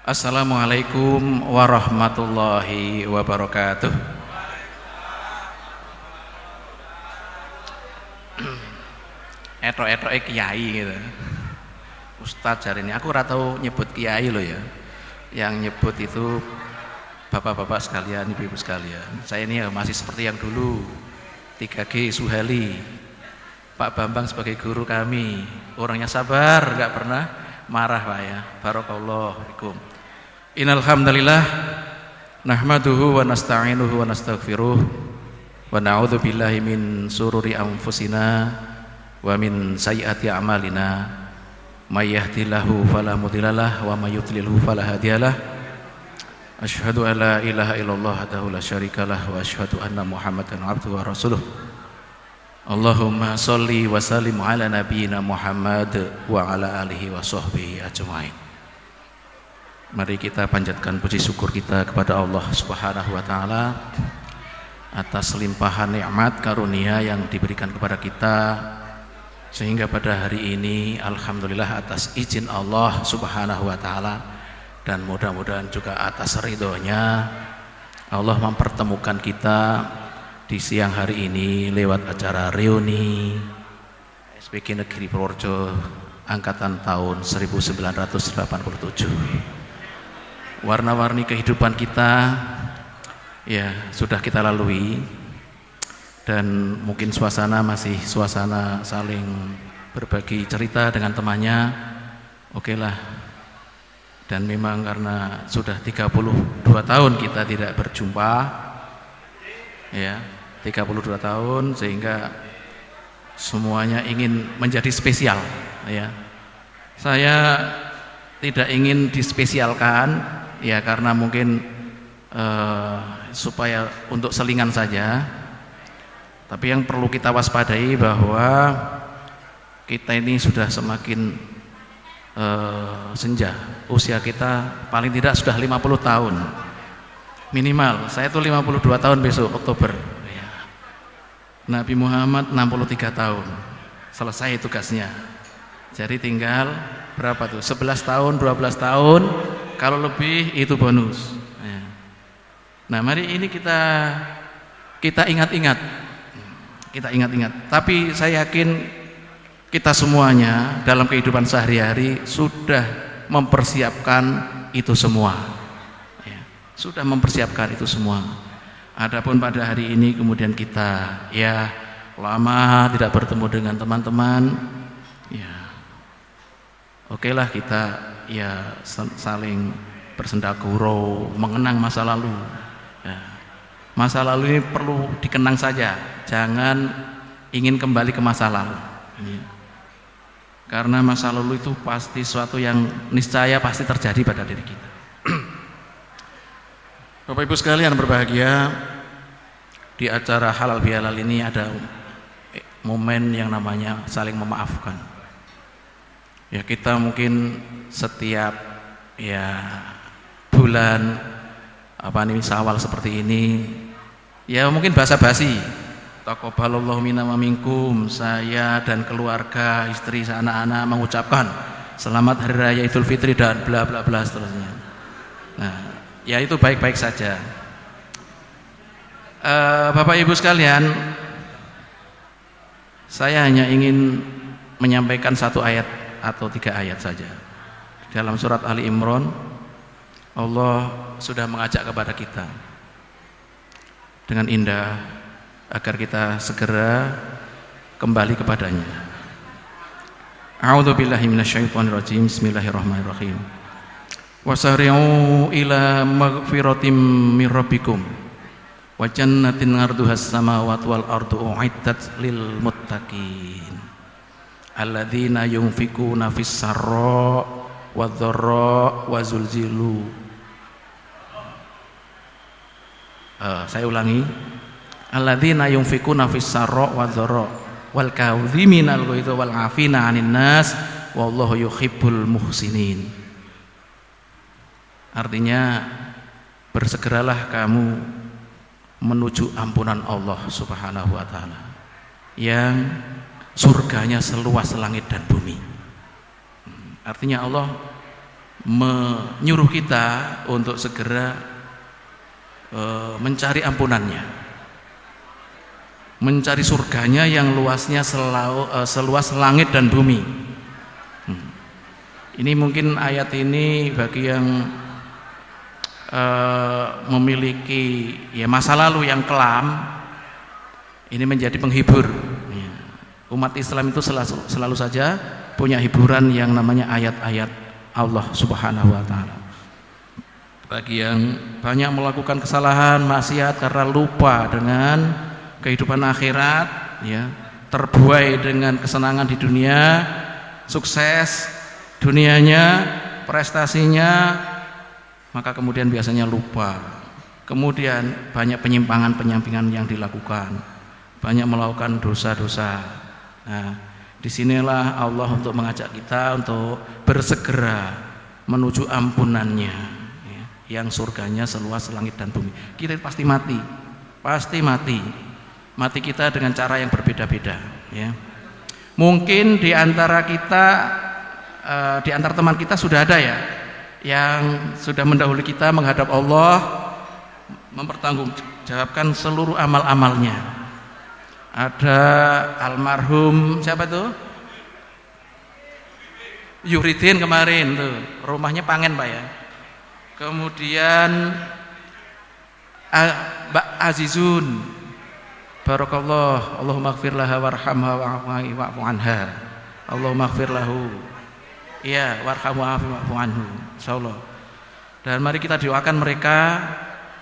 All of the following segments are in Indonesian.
Assalamualaikum warahmatullahi wabarakatuh. Etok-etoke kiai gitu. Ustadz hari ini aku ora tau nyebut kiai loh ya. Yang nyebut itu bapak-bapak sekalian, ibu-ibu sekalian. Saya ini ya masih seperti yang dulu. 3G Suhali. Pak Bambang sebagai guru kami, orangnya sabar, enggak pernah marah Pak ya. Barakallahu fikum. Innal hamdalillah nahmaduhu wa nasta'inuhu wa nastaghfiruh wa na'udzu billahi min sururi anfusina wa min sayyiati a'malina may yahdihillahu fala mudhillalah wa may yudlilhu fala hadiyalah. Asyhadu an la ilaha illallah wahdahu la syarikalah wa asyhadu anna Muhammadan abduhu wa rasuluh. Allahumma sholli wa sallim ala nabiyyina Muhammad wa ala alihi wa sahbihi ajmain. Mari kita panjatkan puji syukur kita kepada Allah Subhanahu wa taala atas limpahan nikmat karunia yang diberikan kepada kita, sehingga pada hari ini alhamdulillah atas izin Allah Subhanahu wa taala dan mudah-mudahan juga atas ridhonya Allah mempertemukan kita di siang hari ini lewat acara reuni SPK Negeri Purworejo angkatan tahun 1987. Warna-warni kehidupan kita ya sudah kita lalui, dan mungkin suasana masih suasana saling berbagi cerita dengan temannya. Oke lah. Dan memang karena sudah 32 tahun kita tidak berjumpa ya, 32 tahun, sehingga semuanya ingin menjadi spesial ya. Saya tidak ingin dispesialkan ya, karena mungkin supaya untuk selingan saja. Tapi yang perlu kita waspadai bahwa kita ini sudah semakin senja. Usia kita paling tidak sudah 50 tahun minimal. Saya tuh 52 tahun besok Oktober ya. Nabi Muhammad 63 tahun selesai tugasnya. Jadi tinggal berapa tuh? 11 tahun, 12 tahun, kalau lebih itu bonus ya. Nah mari ini kita ingat-ingat. Kita ingat-ingat. Tapi saya yakin kita semuanya dalam kehidupan sehari-hari sudah mempersiapkan itu semua ya. Sudah mempersiapkan itu semua. Adapun pada hari ini kemudian kita ya lama tidak bertemu dengan teman-teman ya, oke lah kita ya saling bersendaguro mengenang masa lalu ya. Masa lalu ini perlu dikenang saja, jangan ingin kembali ke masa lalu ya. Karena masa lalu itu pasti suatu yang niscaya pasti terjadi pada diri kita. Bapak Ibu sekalian berbahagia, di acara halal bihalal ini ada momen yang namanya saling memaafkan. Ya kita mungkin setiap ya bulan Syawal seperti ini ya mungkin basa-basi. Taqabbalallahu minna wa minkum, saya dan keluarga, istri, anak-anak mengucapkan selamat hari raya Idul Fitri dan bla bla bla seterusnya. Nah, ya itu baik-baik saja. Bapak Ibu sekalian, saya hanya ingin menyampaikan satu ayat atau 3 ayat saja. Dalam surat Ali Imran, Allah sudah mengajak kepada kita dengan indah agar kita segera kembali kepadanya. A'udzu billahi minasyaitonir rajim. Bismillahirrahmanirrahim. Wasari'u ila maghfiratim mir rabbikum wa jannatin 'arduhas samawati wal ardu u'iddat lil muttaqin alladzina yunfikuna fis sarra wadh dharra wa zulzilu. Saya ulangi. Alladzina yunfikuna fis sarra wadh dharra wal kadhiminal ghaidha wal 'afina 'anil nas wallahu yuhibbul muhsinin. Artinya bersegeralah kamu menuju ampunan Allah Subhanahu wa taala yang surganya seluas langit dan bumi. Artinya Allah menyuruh kita untuk segera mencari ampunannya, mencari surganya yang luasnya seluas langit dan bumi. Ini mungkin ayat ini bagi yang memiliki ya masa lalu yang kelam, ini menjadi penghibur. Umat Islam itu selalu saja punya hiburan yang namanya ayat-ayat Allah Subhanahu wa taala. Bagi yang banyak melakukan kesalahan, maksiat karena lupa dengan kehidupan akhirat, ya, terbuai dengan kesenangan di dunia, sukses dunianya, prestasinya, maka kemudian biasanya lupa. Kemudian banyak penyimpangan-penyimpangan yang dilakukan, banyak melakukan dosa-dosa. Nah, disinilah Allah untuk mengajak kita untuk bersegera menuju ampunannya, ya, yang surganya seluas langit dan bumi. Kita pasti mati, mati kita dengan cara yang berbeda-beda, ya. Mungkin di antara kita, di antara teman kita sudah ada ya yang sudah mendahului kita menghadap Allah, mempertanggungjawabkan seluruh amal-amalnya. Ada almarhum siapa tuh? Yuridin kemarin tuh, rumahnya Pangen Pak ya. Kemudian Mbak Azizun, barakallah, Allahumma ighfir laha warhamha wa'fu anha. Allahumma ighfir lahu. Iya, warhamhu wa'fu anhu. Insyaallah. Dan mari kita doakan mereka,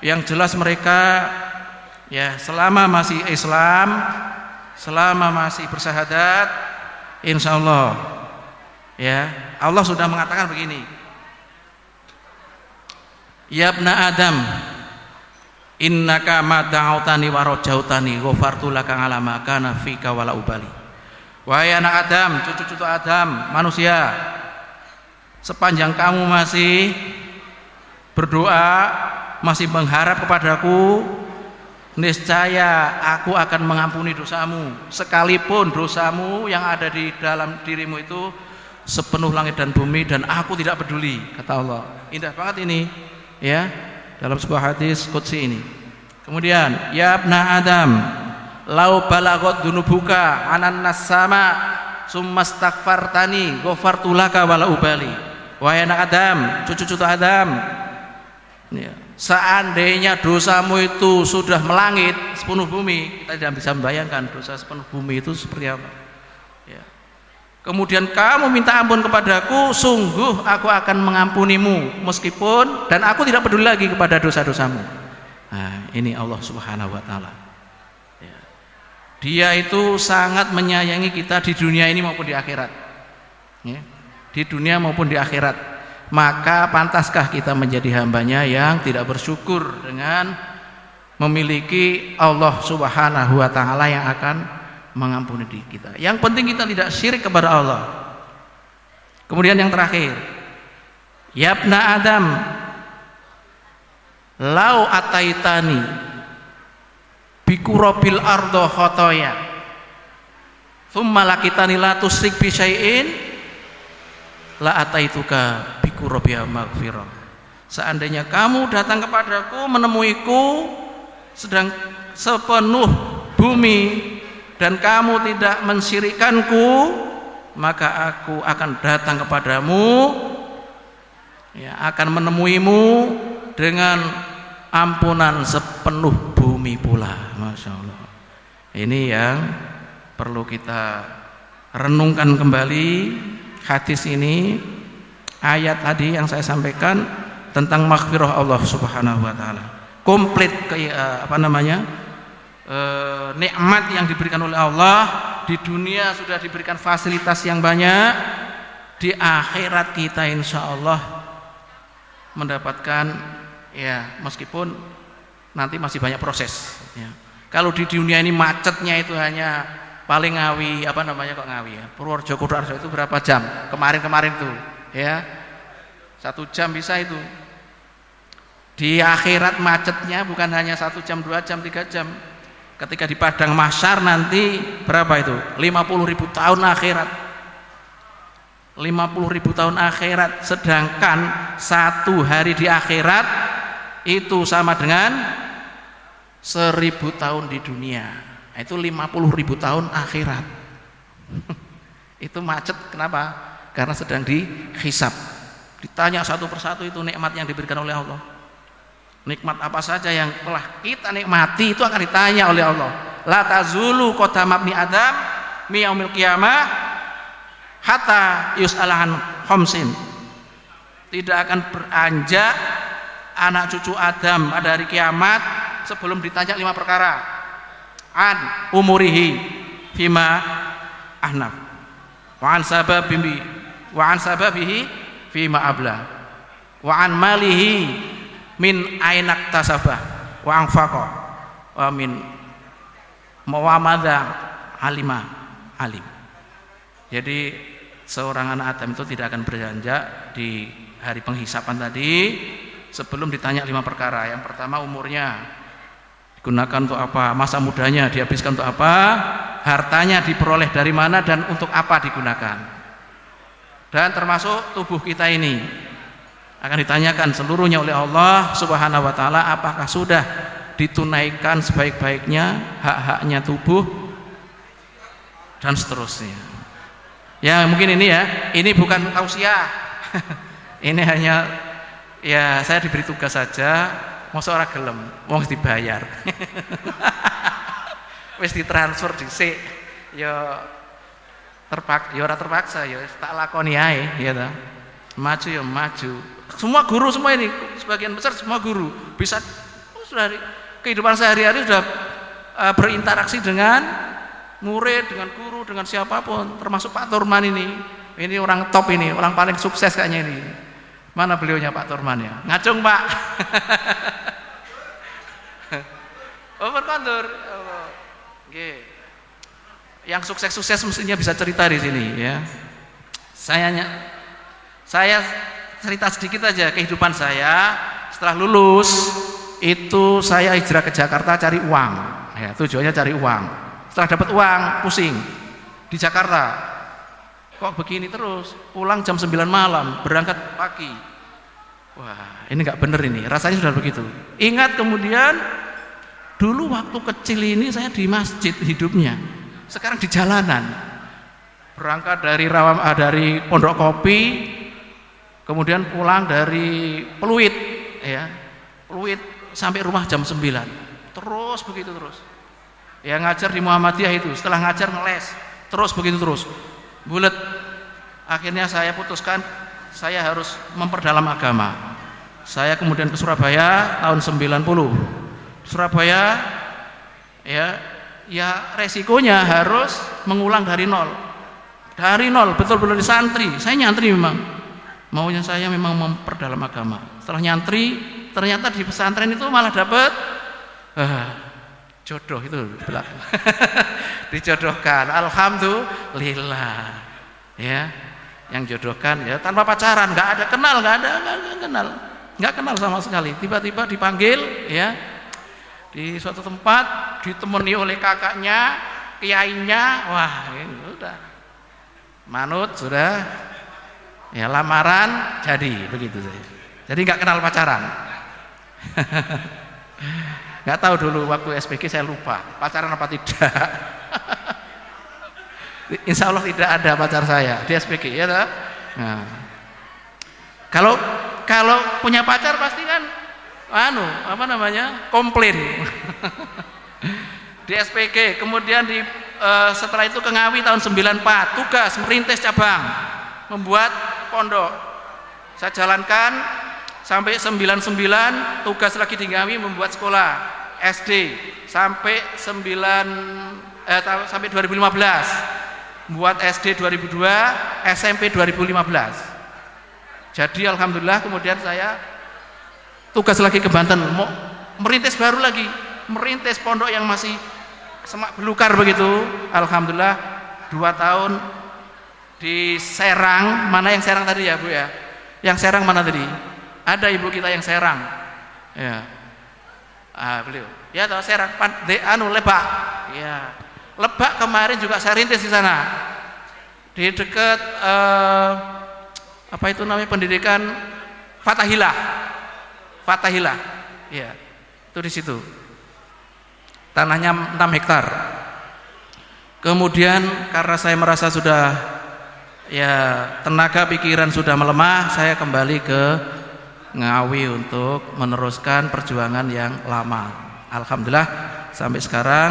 yang jelas mereka ya selama masih Islam, selama masih bersyahadat, insyaallah ya Allah sudah mengatakan begini, ya ibna Adam innaka ma da'autani wa rajautani ghafartu laka ala ma kana fika wala ubali. Wahai anak Adam, cucu-cucu Adam, manusia, sepanjang kamu masih berdoa, masih mengharap kepadaku, niscaya aku akan mengampuni dosamu, sekalipun dosamu yang ada di dalam dirimu itu sepenuh langit dan bumi, dan aku tidak peduli, kata Allah. Indah banget ini ya, dalam sebuah hadis qudsi ini. Kemudian ya ibna Adam lau balagot dunubuka anan nasama summa astaghfartani ghafartu laka wala ubali. Wahai anak Adam, cucu-cucu Adam ya, seandainya dosamu itu sudah melangit sepenuh bumi, kita tidak bisa membayangkan dosa sepenuh bumi itu seperti apa ya. Kemudian kamu minta ampun kepadaku, sungguh aku akan mengampunimu meskipun, dan aku tidak peduli lagi kepada dosa-dosamu. Nah, ini Allah Subhanahu wa taala ya. Dia itu sangat menyayangi kita di dunia ini maupun di akhirat ya. Di dunia maupun di akhirat, maka pantaskah kita menjadi hambanya yang tidak bersyukur dengan memiliki Allah Subhanahu wa taala yang akan mengampuni kita. Yang penting kita tidak syirik kepada Allah. Kemudian yang terakhir, ya ibna Adam lau ataitani bikurobil ardo khotoya thumma lakitani la tusrik bi syai'in la ataituka bikurobiha maghfirah. Seandainya kamu datang kepadaku, menemuiku sedang sepenuh bumi dan kamu tidak mensyirikkanku, maka aku akan datang kepadamu ya, akan menemuimu dengan ampunan sepenuh bumi pula. Masya Allah. Ini yang perlu kita renungkan kembali. Hadis ini, ayat tadi yang saya sampaikan tentang maghfirah Allah Subhanahu wa taala. Komplit nikmat yang diberikan oleh Allah di dunia sudah diberikan fasilitas yang banyak, di akhirat kita insya Allah mendapatkan ya, meskipun nanti masih banyak proses ya. Kalau di dunia ini macetnya itu hanya paling Ngawi, Ngawi ya, Purworejo Kutoarjo itu berapa jam kemarin tuh ya, 1 jam bisa itu. Di akhirat macetnya bukan hanya 1 jam, 2 jam, 3 jam. Ketika di padang mahsyar nanti berapa itu? 50.000 tahun akhirat. 50.000 tahun akhirat, sedangkan satu hari di akhirat itu sama dengan 1000 tahun di dunia. Itu 50.000 tahun akhirat. Itu macet, kenapa? Karena sedang dihisab. Ditanya satu persatu itu nikmat yang diberikan oleh Allah. Nikmat apa saja yang telah kita nikmati itu akan ditanya oleh Allah. La tazulu qadama ibni Adam mi yaumil qiyamah hatta yus'alan khamsin. Tidak akan beranjak anak cucu Adam pada hari kiamat sebelum ditanya 5 perkara. An umurihi fima ahnaf wa an sababihi fima abla wa an malihi min ainak tasabah wa anfaqa wa min mawamadha alim. Jadi seorang anak Adam itu tidak akan beranjak di hari penghisapan tadi sebelum ditanya 5 perkara. Yang pertama, umurnya digunakan untuk apa, masa mudanya dihabiskan untuk apa, hartanya diperoleh dari mana dan untuk apa digunakan, dan termasuk tubuh kita ini akan ditanyakan seluruhnya oleh Allah Subhanahu wa taala, apakah sudah ditunaikan sebaik-baiknya hak-haknya tubuh dan seterusnya. Ya mungkin ini ya, ini bukan tausiah. Ini hanya ya saya diberi tugas saja, masa ora gelem, wong dibayar. Wis ditransfer dhisik ya terpaksa ya ora terpaksa ya tak lakoni ae ya ta. Maju ya maju. Semua guru semua ini, sebagian besar semua guru bisa sudah kehidupan sehari-hari sudah berinteraksi dengan murid, dengan guru, dengan siapapun, termasuk Pak Turman ini. Ini orang top ini, orang paling sukses kayaknya ini. Mana beliaunya Pak Turman ya? Ngacung Pak. Oh berkantor. Oke. Yang sukses-sukses mestinya bisa cerita di sini ya. Saya cerita sedikit aja kehidupan saya setelah lulus. Itu saya hijrah ke Jakarta cari uang ya, tujuannya cari uang. Setelah dapat uang pusing di Jakarta, kok begini terus, pulang jam 9 malam berangkat pagi. Wah ini nggak bener, ini rasanya sudah begitu. Ingat kemudian dulu waktu kecil ini saya di masjid hidupnya, sekarang di jalanan. Berangkat dari Pondok Kopi, kemudian pulang dari Pluit ya, Pluit sampai rumah jam 9, terus begitu terus ya, ngajar di Muhammadiyah itu, setelah ngajar ngeles terus begitu terus bulet. Akhirnya saya putuskan saya harus memperdalam agama. Saya kemudian ke Surabaya tahun 90. Surabaya ya resikonya harus mengulang dari nol betul-betul di santri. Saya nyantri, memang maunya saya memang memperdalam agama. Setelah nyantri ternyata di pesantren itu malah dapat jodoh itu belakang. Dijodohkan, alhamdulillah ya. Yang jodohkan ya tanpa pacaran, nggak kenal sama sekali. Tiba-tiba dipanggil ya di suatu tempat, ditemani oleh kakaknya, kiainya. Wah ini udah manut, sudah ya lamaran jadi begitu saja. Jadi nggak kenal pacaran. Nggak tahu dulu waktu SPG, saya lupa pacaran apa tidak. Insya Allah tidak ada pacar saya di SPG ya. Nah, kalau punya pacar pasti kan komplain. Di SPG, kemudian setelah itu ke Ngawi tahun 94, tugas merintis cabang, membuat pondok. Saya jalankan sampai 99, tugas lagi di Ngawi membuat sekolah SD sampai 2015, membuat SD 2002, SMP 2015. Jadi alhamdulillah kemudian saya tugas lagi ke Banten, mau merintis baru lagi, merintis pondok yang masih semak belukar begitu. Alhamdulillah 2 tahun di Serang. Mana yang Serang tadi ya Bu ya? Yang Serang mana tadi? Ada ibu kita yang Serang ya, beliau ya tahu Serang Lebak ya. Lebak kemarin juga saya rintis di sana di dekat apa itu namanya pendidikan Fathahilah, ya, itu di situ. Tanahnya 6 hektar. Kemudian karena saya merasa sudah ya tenaga pikiran sudah melemah, saya kembali ke Ngawi untuk meneruskan perjuangan yang lama. Alhamdulillah sampai sekarang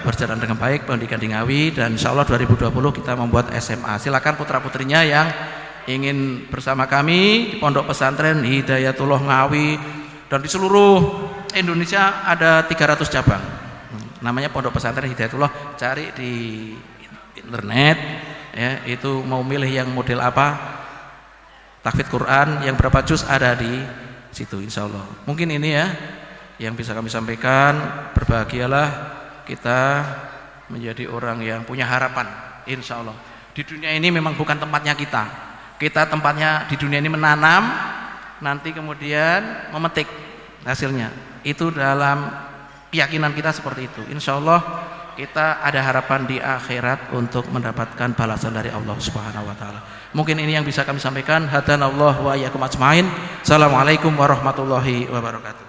berjalan dengan baik pendidikan di Ngawi, dan insyaallah 2020 kita membuat SMA. Silakan putra-putrinya yang ingin bersama kami di Pondok Pesantren Hidayatullah Ngawi, dan di seluruh Indonesia ada 300 cabang. Namanya Pondok Pesantren Hidayatullah, cari di internet ya, itu mau milih yang model apa, tahfidz Quran yang berapa juz ada di situ insyaallah. Mungkin ini ya yang bisa kami sampaikan. Berbahagialah kita menjadi orang yang punya harapan insyaallah. Di dunia ini memang bukan tempatnya kita. Kita tempatnya di dunia ini menanam, nanti kemudian memetik hasilnya. Itu dalam keyakinan kita seperti itu. Insyaallah kita ada harapan di akhirat untuk mendapatkan balasan dari Allah Subhanahu wa taala. Mungkin ini yang bisa kami sampaikan. Hadanallahu wa iyyakum ajmain. Assalamualaikum warahmatullahi wabarakatuh.